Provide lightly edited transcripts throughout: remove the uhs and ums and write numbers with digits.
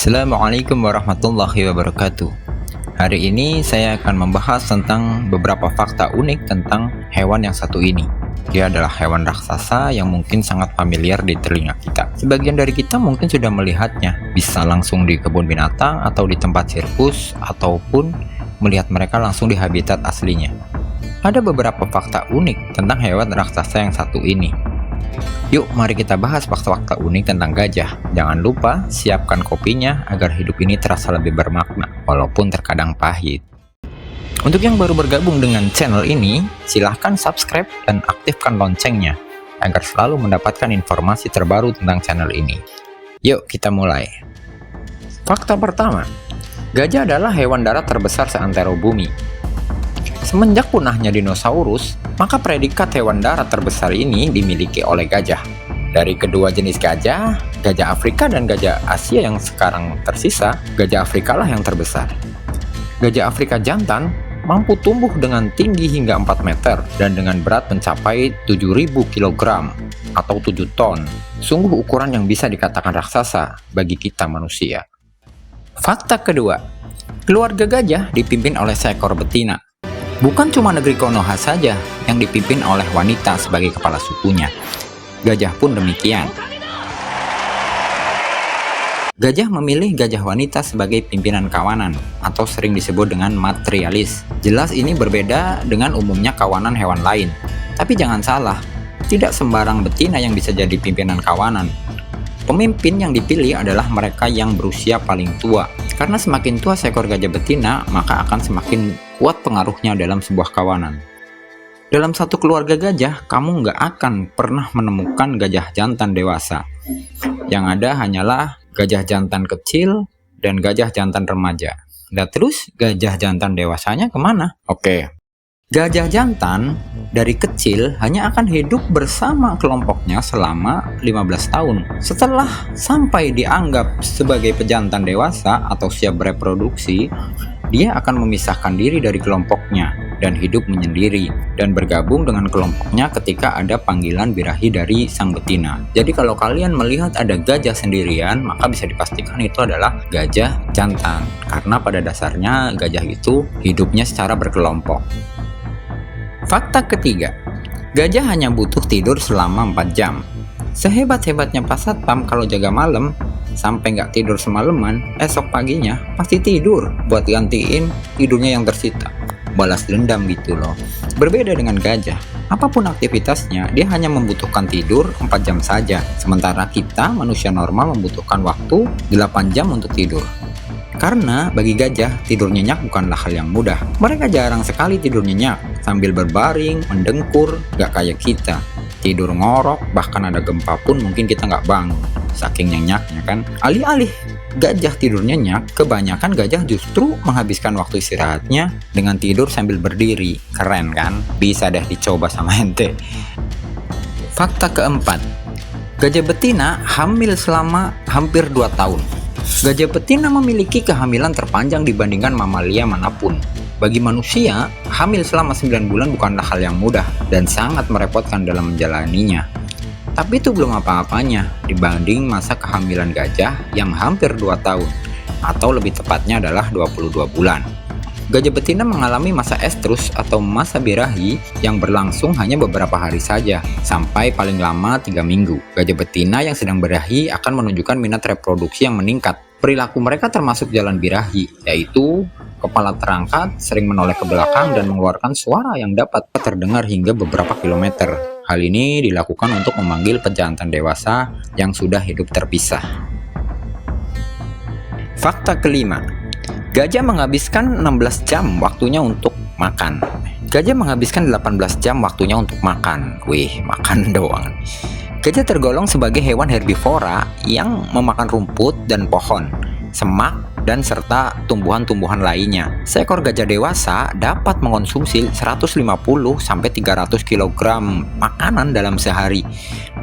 Assalamualaikum warahmatullahi wabarakatuh. Hari ini saya akan membahas tentang beberapa fakta unik tentang hewan yang satu ini. Dia adalah hewan raksasa yang mungkin sangat familiar di telinga kita. Sebagian dari kita mungkin sudah melihatnya, bisa langsung di kebun binatang atau di tempat sirkus, ataupun melihat mereka langsung di habitat aslinya. Ada beberapa fakta unik tentang hewan raksasa yang satu ini. Yuk, mari kita bahas fakta-fakta unik tentang gajah. Jangan lupa, siapkan kopinya agar hidup ini terasa lebih bermakna, walaupun terkadang pahit. Untuk yang baru bergabung dengan channel ini, silahkan subscribe dan aktifkan loncengnya, agar selalu mendapatkan informasi terbaru tentang channel ini. Yuk, kita mulai. Fakta pertama, gajah adalah hewan darat terbesar seantero bumi. Semenjak punahnya dinosaurus, maka predikat hewan darat terbesar ini dimiliki oleh gajah. Dari kedua jenis gajah, gajah Afrika dan gajah Asia yang sekarang tersisa, gajah Afrika lah yang terbesar. Gajah Afrika jantan mampu tumbuh dengan tinggi hingga 4 meter dan dengan berat mencapai 7.000 kg atau 7 ton. Sungguh ukuran yang bisa dikatakan raksasa bagi kita manusia. Fakta kedua, keluarga gajah dipimpin oleh seekor betina. Bukan cuma negeri Konoha saja yang dipimpin oleh wanita sebagai kepala sukunya. Gajah pun demikian. Gajah memilih gajah wanita sebagai pimpinan kawanan, atau sering disebut dengan matrialis. Jelas ini berbeda dengan umumnya kawanan hewan lain. Tapi jangan salah, tidak sembarang betina yang bisa jadi pimpinan kawanan. Pemimpin yang dipilih adalah mereka yang berusia paling tua. Karena semakin tua seekor gajah betina, maka akan semakin kuat pengaruhnya dalam sebuah kawanan. Dalam satu keluarga gajah, kamu nggak akan pernah menemukan gajah jantan dewasa. Yang ada hanyalah gajah jantan kecil dan gajah jantan remaja. Dan terus gajah jantan dewasanya kemana? Oke. Gajah jantan dari kecil hanya akan hidup bersama kelompoknya selama 15 tahun. Setelah sampai dianggap sebagai pejantan dewasa atau siap bereproduksi, dia akan memisahkan diri dari kelompoknya dan hidup menyendiri dan bergabung dengan kelompoknya ketika ada panggilan birahi dari sang betina. Jadi kalau kalian melihat ada gajah sendirian, maka bisa dipastikan itu adalah gajah jantan, karena pada dasarnya gajah itu hidupnya secara berkelompok. Fakta ketiga, gajah hanya butuh tidur selama 4 jam. Sehebat-hebatnya Pak Satpam kalau jaga malam, sampai nggak tidur semalaman, esok paginya pasti tidur buat gantiin tidurnya yang tersita. Balas dendam gitu loh. Berbeda dengan gajah, apapun aktivitasnya, dia hanya membutuhkan tidur 4 jam saja. Sementara kita, manusia normal, membutuhkan waktu 8 jam untuk tidur. Karena bagi gajah, tidur nyenyak bukanlah hal yang mudah. Mereka jarang sekali tidur nyenyak, sambil berbaring, mendengkur, gak kayak kita. Tidur ngorok, bahkan ada gempa pun mungkin kita gak bangun. Saking nyenyaknya kan. Alih-alih gajah tidur nyenyak, kebanyakan gajah justru menghabiskan waktu istirahatnya dengan tidur sambil berdiri. Keren kan? Bisa deh dicoba sama ente. Fakta keempat, gajah betina hamil selama hampir 2 tahun. Gajah betina memiliki kehamilan terpanjang dibandingkan mamalia manapun. Bagi manusia, hamil selama 9 bulan bukanlah hal yang mudah dan sangat merepotkan dalam menjalaninya. Tapi itu belum apa-apanya dibanding masa kehamilan gajah yang hampir 2 tahun, atau lebih tepatnya adalah 22 bulan. Gajah betina mengalami masa estrus atau masa birahi yang berlangsung hanya beberapa hari saja, sampai paling lama 3 minggu. Gajah betina yang sedang birahi akan menunjukkan minat reproduksi yang meningkat. Perilaku mereka termasuk jalan birahi, yaitu kepala terangkat, sering menoleh ke belakang, dan mengeluarkan suara yang dapat terdengar hingga beberapa kilometer. Hal ini dilakukan untuk memanggil pejantan dewasa yang sudah hidup terpisah. Fakta kelima, gajah menghabiskan 16 jam waktunya untuk makan. Gajah menghabiskan 18 jam waktunya untuk makan. Wih, makan doang. Gajah tergolong sebagai hewan herbivora yang memakan rumput dan pohon, semak, dan serta tumbuhan-tumbuhan lainnya. Seekor gajah dewasa dapat mengonsumsi 150-300 kg makanan dalam sehari.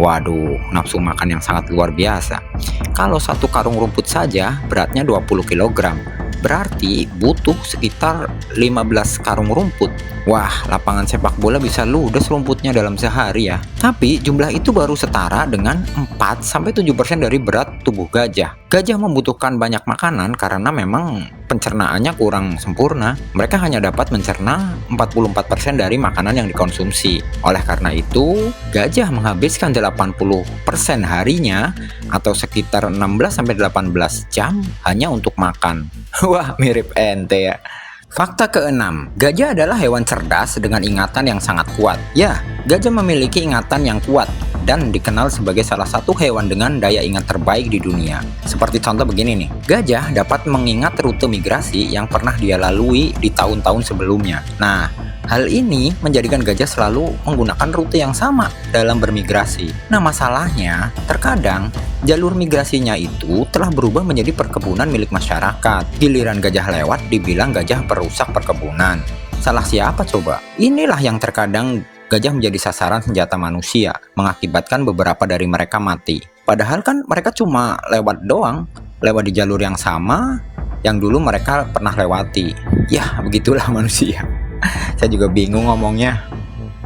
Waduh, nafsu makan yang sangat luar biasa. Kalau satu karung rumput saja beratnya 20 kg. Berarti butuh sekitar 15 karung rumput Wah, lapangan sepak bola bisa ludes rumputnya dalam sehari ya. Tapi jumlah itu baru setara dengan 4-7% dari berat tubuh gajah. Gajah membutuhkan banyak makanan karena memang pencernaannya kurang sempurna. Mereka hanya dapat mencerna 44% dari makanan yang dikonsumsi. Oleh karena itu, gajah menghabiskan 80% harinya atau sekitar 16-18 jam hanya untuk makan. Wah, mirip ente ya. Fakta keenam, gajah adalah hewan cerdas dengan ingatan yang sangat kuat. Ya, gajah memiliki ingatan yang kuat dan dikenal sebagai salah satu hewan dengan daya ingat terbaik di dunia. Seperti contoh begini nih, gajah dapat mengingat rute migrasi yang pernah dia lalui di tahun-tahun sebelumnya. Nah, hal ini menjadikan gajah selalu menggunakan rute yang sama dalam bermigrasi. Nah, masalahnya, terkadang jalur migrasinya itu telah berubah menjadi perkebunan milik masyarakat. Giliran gajah lewat dibilang gajah perusak perkebunan. Salah siapa coba? Inilah yang terkadang gajah menjadi sasaran senjata manusia, mengakibatkan beberapa dari mereka mati. Padahal kan mereka cuma lewat doang, lewat di jalur yang sama yang dulu mereka pernah lewati. Ya, begitulah manusia. Saya juga bingung ngomongnya.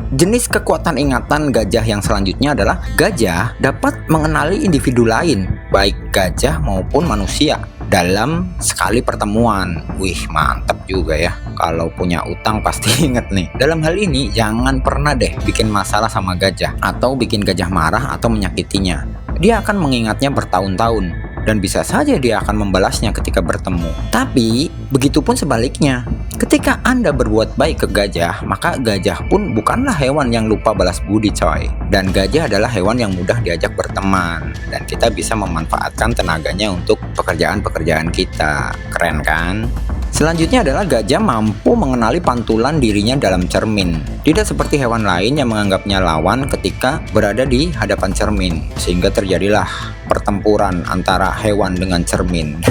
Jenis kekuatan ingatan gajah yang selanjutnya adalah gajah dapat mengenali individu lain, baik gajah maupun manusia, dalam sekali pertemuan. Wih, mantap juga ya. Kalau punya utang pasti inget nih. Dalam hal ini, jangan pernah deh bikin masalah sama gajah, atau bikin gajah marah atau menyakitinya. Dia akan mengingatnya bertahun-tahun, dan bisa saja dia akan membalasnya ketika bertemu. Tapi, begitupun sebaliknya. Ketika Anda berbuat baik ke gajah, maka gajah pun bukanlah hewan yang lupa balas budi coy. Dan gajah adalah hewan yang mudah diajak berteman. Dan kita bisa memanfaatkan tenaganya untuk pekerjaan-pekerjaan kita. Keren kan? Selanjutnya adalah gajah mampu mengenali pantulan dirinya dalam cermin. Tidak seperti hewan lain yang menganggapnya lawan ketika berada di hadapan cermin. Sehingga terjadilah pertempuran antara hewan dengan cermin.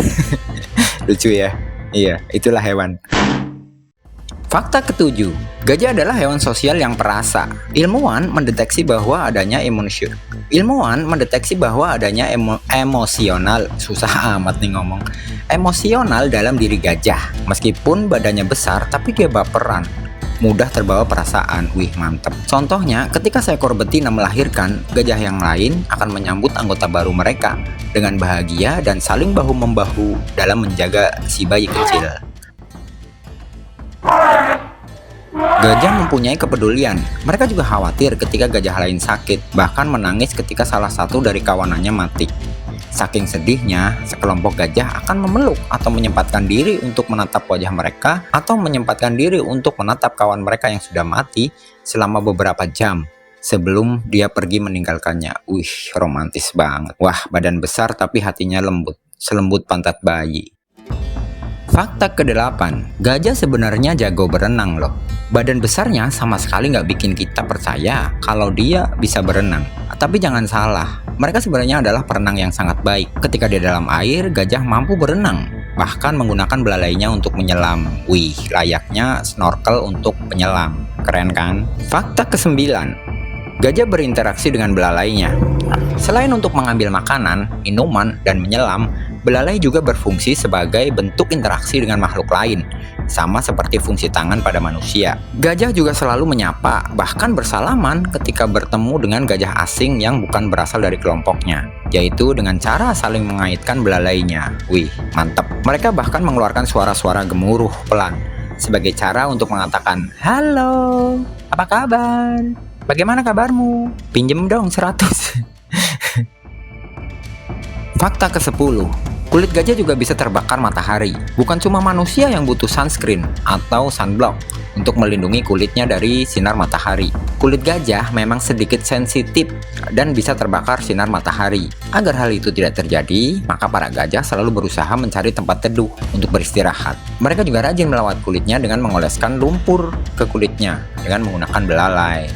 Lucu ya? Iya, itulah hewan. Fakta ketujuh, gajah adalah hewan sosial yang perasa. Ilmuwan mendeteksi bahwa adanya emosional, susah amat nih ngomong, emosional dalam diri gajah. Meskipun badannya besar, tapi dia baperan, mudah terbawa perasaan. Wih, mantep. Contohnya, ketika seekor betina melahirkan, gajah yang lain akan menyambut anggota baru mereka dengan bahagia dan saling bahu-membahu dalam menjaga si bayi kecil. Gajah mempunyai kepedulian. Mereka juga khawatir ketika gajah lain sakit, bahkan menangis ketika salah satu dari kawanannya mati. Saking sedihnya, sekelompok gajah akan memeluk atau menyempatkan diri untuk menatap wajah mereka, atau menyempatkan diri untuk menatap kawan mereka yang sudah mati selama beberapa jam sebelum dia pergi meninggalkannya. Wih, romantis banget. Wah, badan besar tapi hatinya lembut, selembut pantat bayi. Fakta ke-8, gajah sebenarnya jago berenang loh. Badan besarnya sama sekali nggak bikin kita percaya kalau dia bisa berenang. Tapi jangan salah, mereka sebenarnya adalah perenang yang sangat baik. Ketika di dalam air, gajah mampu berenang, bahkan menggunakan belalainya untuk menyelam. Wih, layaknya snorkel untuk penyelam. Keren kan? Fakta ke-9, gajah berinteraksi dengan belalainya. Selain untuk mengambil makanan, minuman, dan menyelam, belalai juga berfungsi sebagai bentuk interaksi dengan makhluk lain, sama seperti fungsi tangan pada manusia. Gajah juga selalu menyapa, bahkan bersalaman ketika bertemu dengan gajah asing yang bukan berasal dari kelompoknya, yaitu dengan cara saling mengaitkan belalainya. Wih, mantap. Mereka bahkan mengeluarkan suara-suara gemuruh pelan, sebagai cara untuk mengatakan, "Halo, apa kabar? Bagaimana kabarmu? Pinjem dong 100." Fakta ke-10, kulit gajah juga bisa terbakar matahari. Bukan cuma manusia yang butuh sunscreen atau sunblock untuk melindungi kulitnya dari sinar matahari. Kulit gajah memang sedikit sensitif dan bisa terbakar sinar matahari. Agar hal itu tidak terjadi, maka para gajah selalu berusaha mencari tempat teduh untuk beristirahat. Mereka juga rajin melawat kulitnya dengan mengoleskan lumpur ke kulitnya dengan menggunakan belalai.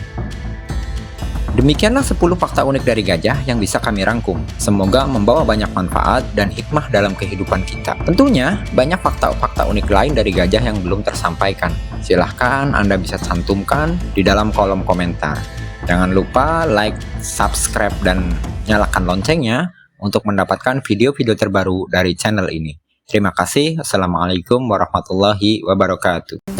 Demikianlah 10 fakta unik dari gajah yang bisa kami rangkum. Semoga membawa banyak manfaat dan hikmah dalam kehidupan kita. Tentunya, banyak fakta-fakta unik lain dari gajah yang belum tersampaikan. Silahkan Anda bisa cantumkan di dalam kolom komentar. Jangan lupa like, subscribe, dan nyalakan loncengnya untuk mendapatkan video-video terbaru dari channel ini. Terima kasih. Assalamualaikum warahmatullahi wabarakatuh.